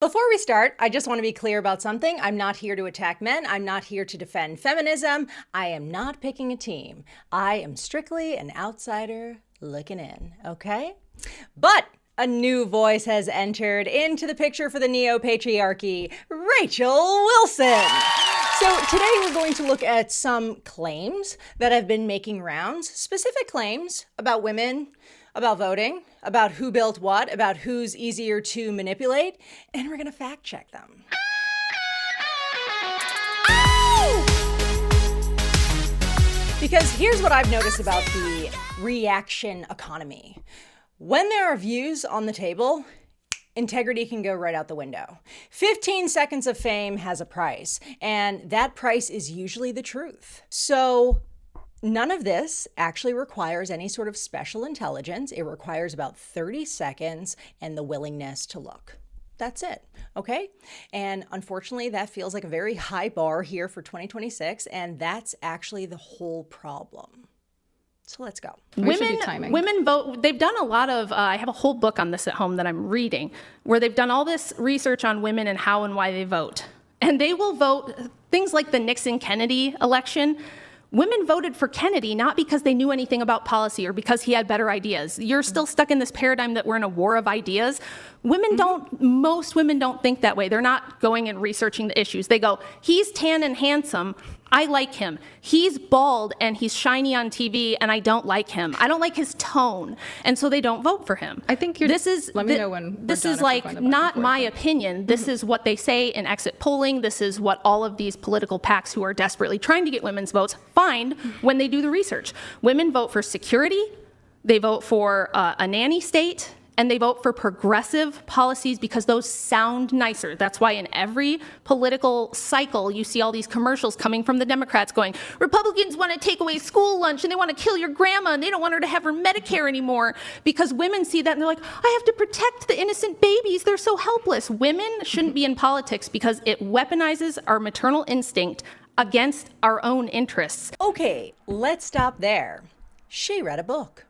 Before we start, I just want to be clear about something. I'm not here to attack men. I'm not here to defend feminism. I am not picking a team. I am strictly an outsider looking in, okay? But a new voice has entered into the picture for the neo-patriarchy, Rachel Wilson. So today we're going to look at some claims that have been making rounds, specific claims about women, about voting, about who built what, about who's easier to manipulate, and we're going to fact check them. Because here's what I've noticed about the reaction economy. When there are views on the table, integrity can go right out the window. 15 seconds of fame has a price, and that price is usually the truth. So none of this actually requires any sort of special intelligence. It requires about 30 seconds and the willingness to look. That's it, okay? And unfortunately, that feels like a very high bar here for 2026, and that's actually the whole problem. So let's go. Women vote. They've done a lot of, I have a whole book on this at home that I'm reading, where they've done all this research on women and how and why they vote. And they will vote things like the Nixon-Kennedy election. Women voted for Kennedy not because they knew anything about policy or because he had better ideas. You're still stuck in this paradigm that we're in a war of ideas. Most women don't think that way. They're not going and researching the issues. They go, he's tan and handsome, I like him. He's bald and he's shiny on TV and I don't like him. I don't like his tone. And so they don't vote for him. I think let me know when this is like not my opinion. This is what they say in exit polling. This is what all of these political PACs who are desperately trying to get women's votes find when they do the research. Women vote for security. They vote for a nanny state. And they vote for progressive policies because those sound nicer. That's why in every political cycle, you see all these commercials coming from the Democrats going, Republicans want to take away school lunch and they want to kill your grandma and they don't want her to have her Medicare anymore, because women see that and they're like, I have to protect the innocent babies. They're so helpless. Women shouldn't be in politics because it weaponizes our maternal instinct against our own interests. Okay, let's stop there. She read a book.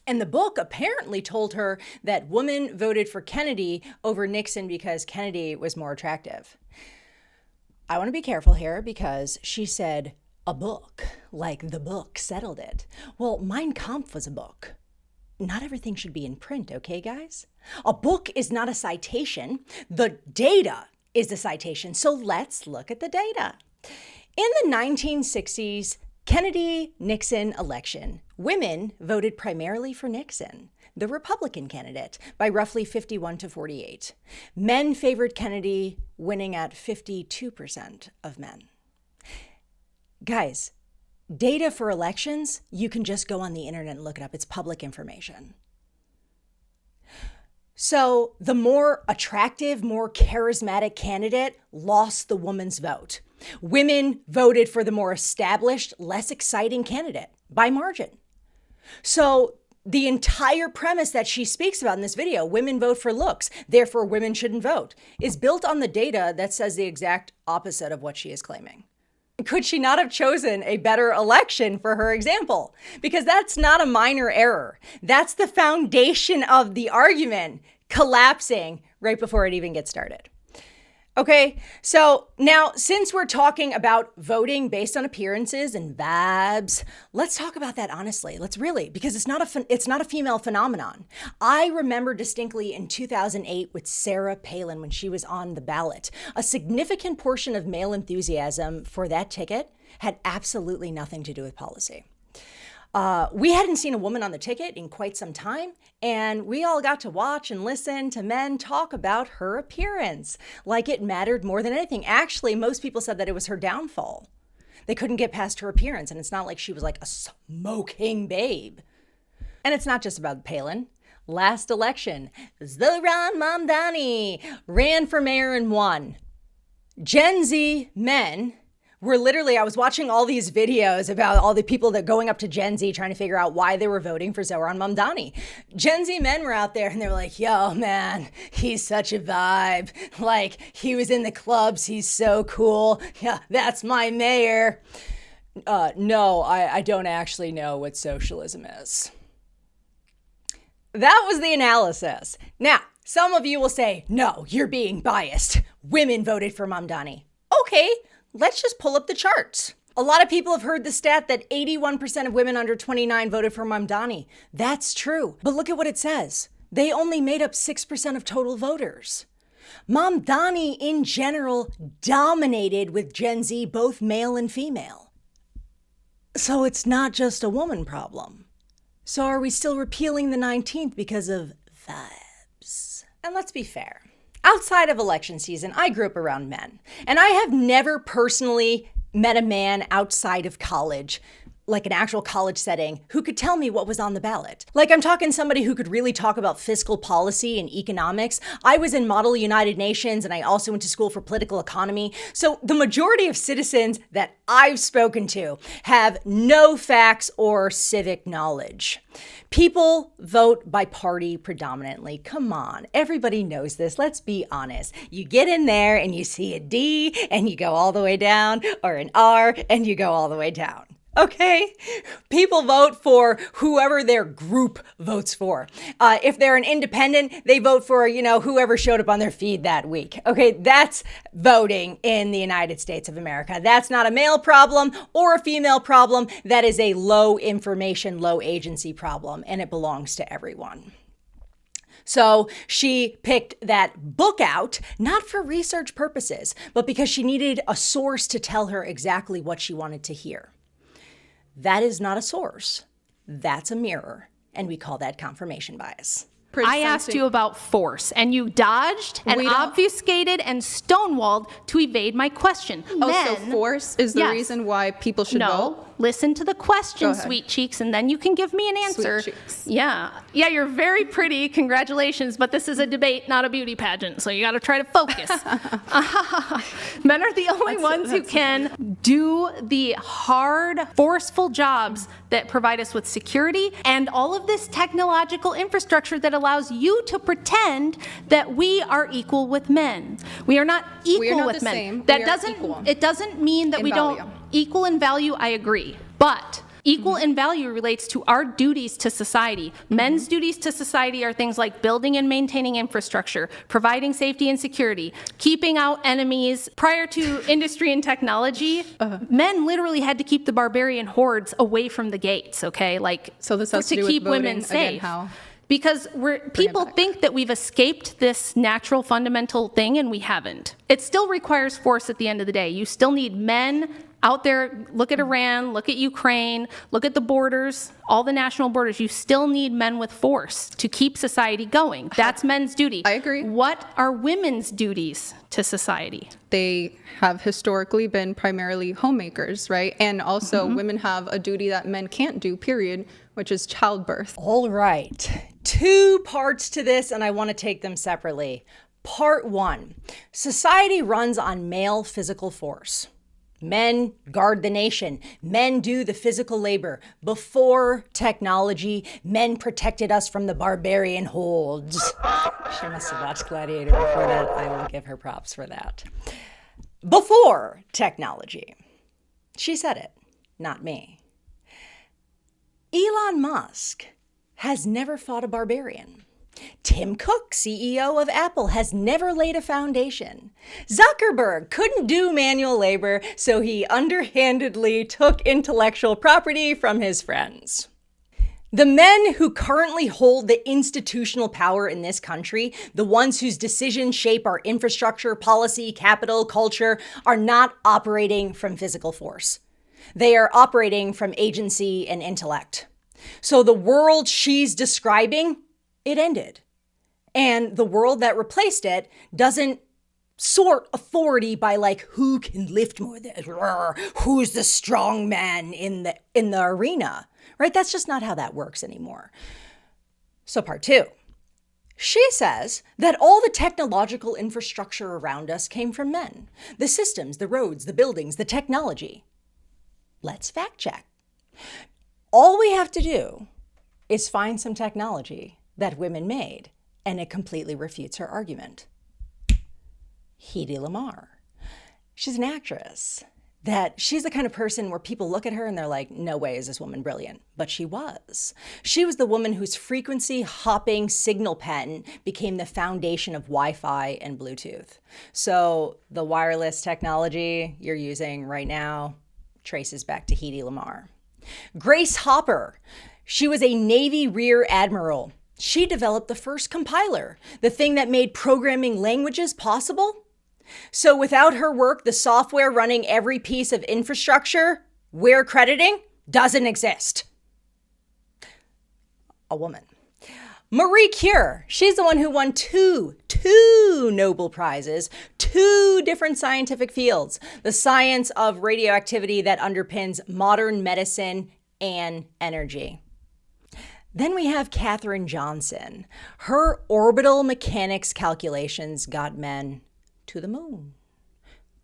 And the book apparently told her that women voted for Kennedy over Nixon because Kennedy was more attractive. I want to be careful here because she said a book, like the book settled it. Well, Mein Kampf was a book. Not everything should be in print, okay, guys? A book is not a citation. The data is the citation. So let's look at the data. In the 1960s, Kennedy-Nixon election, women voted primarily for Nixon, the Republican candidate, by roughly 51-48. Men favored Kennedy, winning at 52% of men. Guys, data for elections, you can just go on the internet and look it up. It's public information. So the more attractive, more charismatic candidate lost the woman's vote. Women voted for the more established, less exciting candidate by margin. So the entire premise that she speaks about in this video, women vote for looks, therefore women shouldn't vote, is built on the data that says the exact opposite of what she is claiming. Could she not have chosen a better election for her example? Because that's not a minor error. That's the foundation of the argument collapsing right before it even gets started. Okay, so now since we're talking about voting based on appearances and vibes, let's talk about that honestly. Let's really, because it's not a female phenomenon. I remember distinctly in 2008 with Sarah Palin when she was on the ballot, a significant portion of male enthusiasm for that ticket had absolutely nothing to do with policy. We hadn't seen a woman on the ticket in quite some time, and we all got to watch and listen to men talk about her appearance like it mattered more than anything. Actually, most people said that it was her downfall. They couldn't get past her appearance, and it's not like she was like a smoking babe. And it's not just about Palin. Last election, Zohran Mamdani ran for mayor and won. Gen Z men were literally, I was watching all these videos about all the people that going up to Gen Z trying to figure out why they were voting for Zohran Mamdani. Gen Z men were out there and they were like, yo, man, he's such a vibe. Like, he was in the clubs. He's so cool. Yeah, that's my mayor. No, I don't actually know what socialism is. That was the analysis. Now, Some of you will say, no, you're being biased. Women voted for Mamdani. Okay, let's just pull up the charts. A lot of people have heard the stat that 81% of women under 29 voted for Mamdani. That's true. But look at what it says. They only made up 6% of total voters. Mamdani, in general, dominated with Gen Z, both male and female. So it's not just a woman problem. So are we still repealing the 19th because of vibes? And let's be fair. Outside of election season, I grew up around men. And I have never personally met a man outside of college, like an actual college setting, who could tell me what was on the ballot. Like, I'm talking somebody who could really talk about fiscal policy and economics. I was in Model United Nations, and I also went to school for political economy. So the majority of citizens that I've spoken to have no facts or civic knowledge. People vote by party predominantly. Come on, everybody knows this. Let's be honest. You get in there and you see a D and you go all the way down, or an R and you go all the way down. Okay, people vote for whoever their group votes for. If they're an independent, they vote for, whoever showed up on their feed that week. Okay, that's voting in the United States of America. That's not a male problem or a female problem. That is a low information, low agency problem, and it belongs to everyone. So she picked that book out, not for research purposes, but because she needed a source to tell her exactly what she wanted to hear. That is not a source. That's a mirror. And we call that confirmation bias. I asked you about force, and you dodged and obfuscated and stonewalled to evade my question. So force is the reason why people should vote? Listen to the question, sweet cheeks, and then you can give me an answer. Sweet cheeks. Yeah, you're very pretty. Congratulations, but this is a debate, not a beauty pageant, so you got to try to focus. Men are the only ones who can do the hard, forceful jobs that provide us with security and all of this technological infrastructure that allows you to pretend that we are equal with men. We are not equal with men. Same. That doesn't mean that we don't equal in value. I agree, but equal in value relates to our duties to society. Men's duties to society are things like building and maintaining infrastructure, providing safety and security, keeping out enemies. Prior to industry and technology, men literally had to keep the barbarian hordes away from the gates, okay? So this has to do keep with voting, women safe. again, how? Because people think that we've escaped this natural fundamental thing, and we haven't. It still requires force at the end of the day. You still need men out there. Look at Iran, look at Ukraine, look at the borders, all the national borders. You still need men with force to keep society going. That's men's duty. I agree. What are women's duties to society? They have historically been primarily homemakers, right? And also women have a duty that men can't do, period, which is childbirth. All right. 2 parts to this, and I want to take them separately. Part 1, society runs on male physical force. Men guard the nation. Men do the physical labor. Before technology, men protected us from the barbarian hordes. She must have watched Gladiator before that. I will give her props for that. Before technology. She said it, not me. Elon Musk has never fought a barbarian. Tim Cook, CEO of Apple, has never laid a foundation. Zuckerberg couldn't do manual labor, so he underhandedly took intellectual property from his friends. The men who currently hold the institutional power in this country, the ones whose decisions shape our infrastructure, policy, capital, culture, are not operating from physical force. They are operating from agency and intellect. So the world she's describing, it ended. And the world that replaced it doesn't sort authority by who can lift more, who's the strong man in the arena, right? That's just not how that works anymore. So part 2, she says that all the technological infrastructure around us came from men. The systems, the roads, the buildings, the technology. Let's fact check. All we have to do is find some technology that women made, and it completely refutes her argument. Hedy Lamarr. She's an actress. that she's the kind of person where people look at her and they're like, no way is this woman brilliant. But she was. She was the woman whose frequency hopping signal patent became the foundation of Wi-Fi and Bluetooth. So the wireless technology you're using right now traces back to Hedy Lamarr. Grace Hopper. She was a Navy Rear Admiral. She developed the first compiler, the thing that made programming languages possible. So without her work, the software running every piece of infrastructure we're crediting doesn't exist. A woman. Marie Curie, she's the one who won two Nobel Prizes, 2 different scientific fields, the science of radioactivity that underpins modern medicine and energy. Then we have Katherine Johnson. Her orbital mechanics calculations got men to the moon.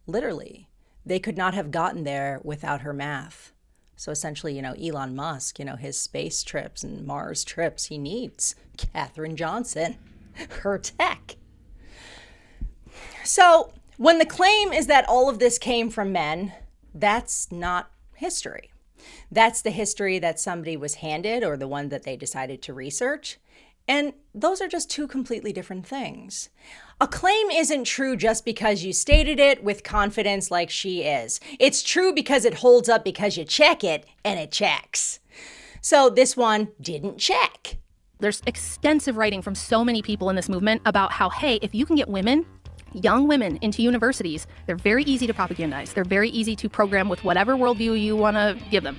Literally, they could not have gotten there without her math. So essentially, Elon Musk, his space trips and Mars trips, he needs Katherine Johnson, her tech. So when the claim is that all of this came from men, that's not history. That's the history that somebody was handed or the one that they decided to research. And those are just 2 completely different things. A claim isn't true just because you stated it with confidence like she is. It's true because it holds up because you check it and it checks. So this one didn't check. There's extensive writing from so many people in this movement about how, hey, if you can get women, young women into universities, they're very easy to propagandize. They're very easy to program with whatever worldview you want to give them.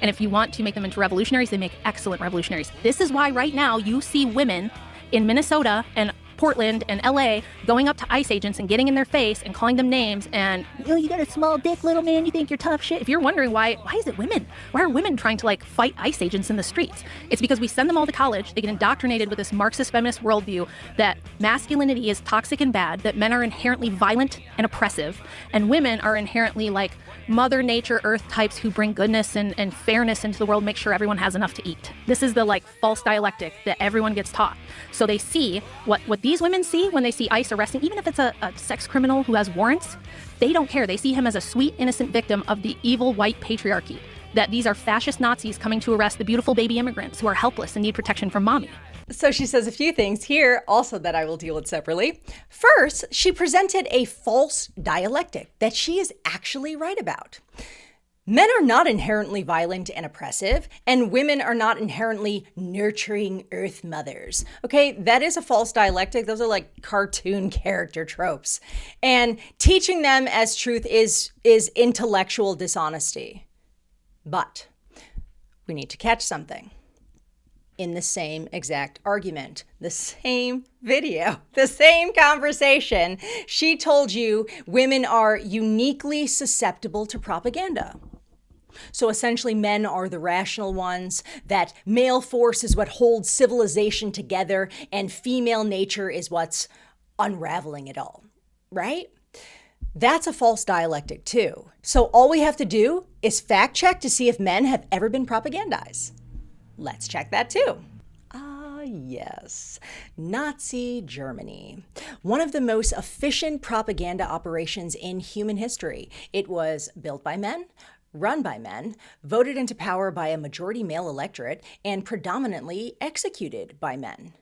And if you want to make them into revolutionaries, they make excellent revolutionaries. This is why right now you see women in Minnesota and Portland and LA going up to ICE agents and getting in their face and calling them names and, you got a small dick, little man, you think you're tough shit. If you're wondering why is it women? Why are women trying to fight ICE agents in the streets? It's because we send them all to college. They get indoctrinated with this Marxist feminist worldview that masculinity is toxic and bad, that men are inherently violent and oppressive, and women are inherently like Mother Nature, Earth types who bring goodness and fairness into the world, make sure everyone has enough to eat. This is the false dialectic that everyone gets taught. So they see what these women see when they see ICE arresting, even if it's a sex criminal who has warrants, they don't care. They see him as a sweet, innocent victim of the evil white patriarchy, that these are fascist Nazis coming to arrest the beautiful baby immigrants who are helpless and need protection from mommy. So she says a few things here also that I will deal with separately. First, she presented a false dialectic that she is actually right about. Men are not inherently violent and oppressive, and women are not inherently nurturing earth mothers. Okay, that is a false dialectic. Those are like cartoon character tropes. And teaching them as truth is intellectual dishonesty. But we need to catch something. In the same exact argument, the same video, the same conversation, she told you women are uniquely susceptible to propaganda. So essentially, men are the rational ones, that male force is what holds civilization together, and female nature is what's unraveling it all, right? That's a false dialectic too. So all we have to do is fact check to see if men have ever been propagandized. Let's check that too. Yes, Nazi Germany. One of the most efficient propaganda operations in human history. It was built by men, run by men, voted into power by a majority male electorate, and predominantly executed by men.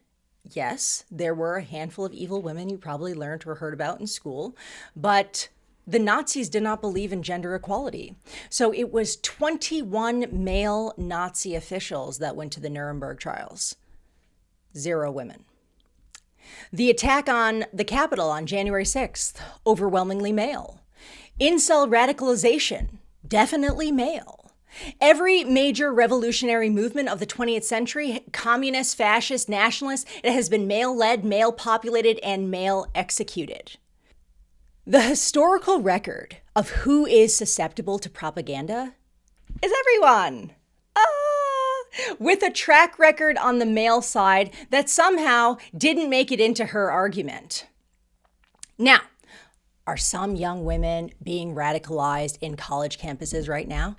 Yes, there were a handful of evil women you probably learned or heard about in school, but the Nazis did not believe in gender equality. So it was 21 male Nazi officials that went to the Nuremberg trials. 0 women. The attack on the Capitol on January 6th, overwhelmingly male. Incel radicalization, definitely male. Every major revolutionary movement of the 20th century, communist, fascist, nationalist, it has been male-led, male-populated, and male-executed. The historical record of who is susceptible to propaganda is everyone. With a track record on the male side that somehow didn't make it into her argument. Now, are some young women being radicalized in college campuses right now?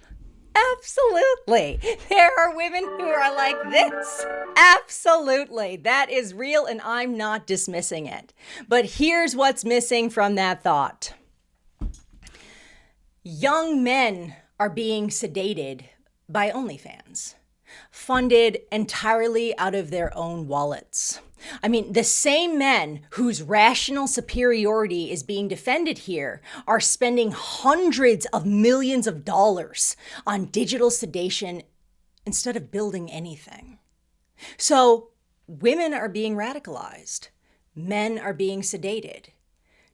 Absolutely. There are women who are like this. Absolutely. That is real, and I'm not dismissing it. But here's what's missing from that thought. Young men are being sedated by OnlyFans, funded entirely out of their own wallets. I mean, the same men whose rational superiority is being defended here are spending hundreds of millions of dollars on digital sedation instead of building anything. So women are being radicalized. Men are being sedated.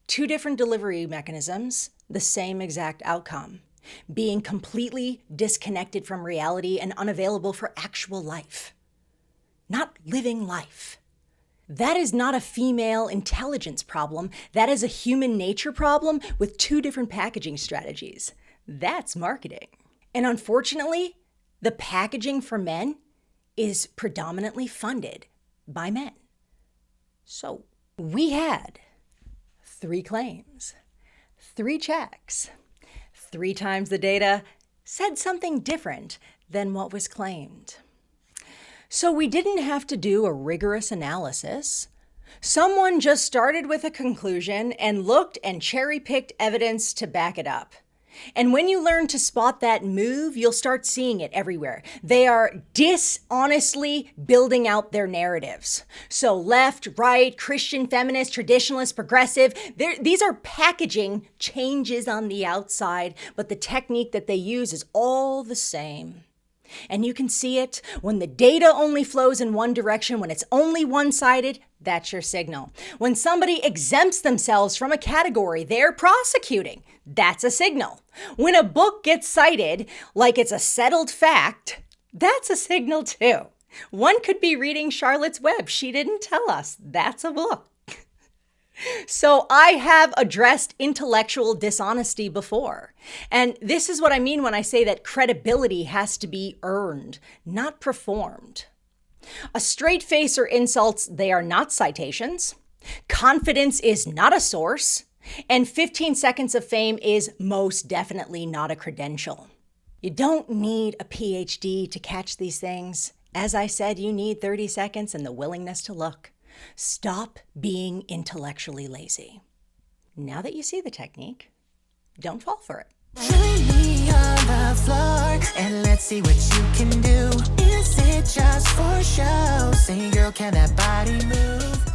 Two different delivery mechanisms, the same exact outcome. Being completely disconnected from reality and unavailable for actual life. Not living life. That is not a female intelligence problem. That is a human nature problem with two different packaging strategies. That's marketing. And unfortunately, the packaging for men is predominantly funded by men. So we had 3 claims, 3 checks, 3 times the data said something different than what was claimed. So we didn't have to do a rigorous analysis. Someone just started with a conclusion and looked and cherry-picked evidence to back it up. And when you learn to spot that move, you'll start seeing it everywhere. They are dishonestly building out their narratives. So left, right, Christian, feminist, traditionalist, progressive, these are packaging changes on the outside, but the technique that they use is all the same. And you can see it when the data only flows in one direction, when it's only one-sided, that's your signal. When somebody exempts themselves from a category they're prosecuting, that's a signal. When a book gets cited like it's a settled fact, that's a signal too. One could be reading Charlotte's Web. She didn't tell us. That's a book. So I have addressed intellectual dishonesty before. And this is what I mean when I say that credibility has to be earned, not performed. A straight face or insults, they are not citations. Confidence is not a source. And 15 seconds of fame is most definitely not a credential. You don't need a PhD to catch these things. As I said, you need 30 seconds and the willingness to look. Stop being intellectually lazy. Now that you see the technique, don't fall for it. Join me on the floor and let's see what you can do. Is it just for show? Say, girl, can that body move?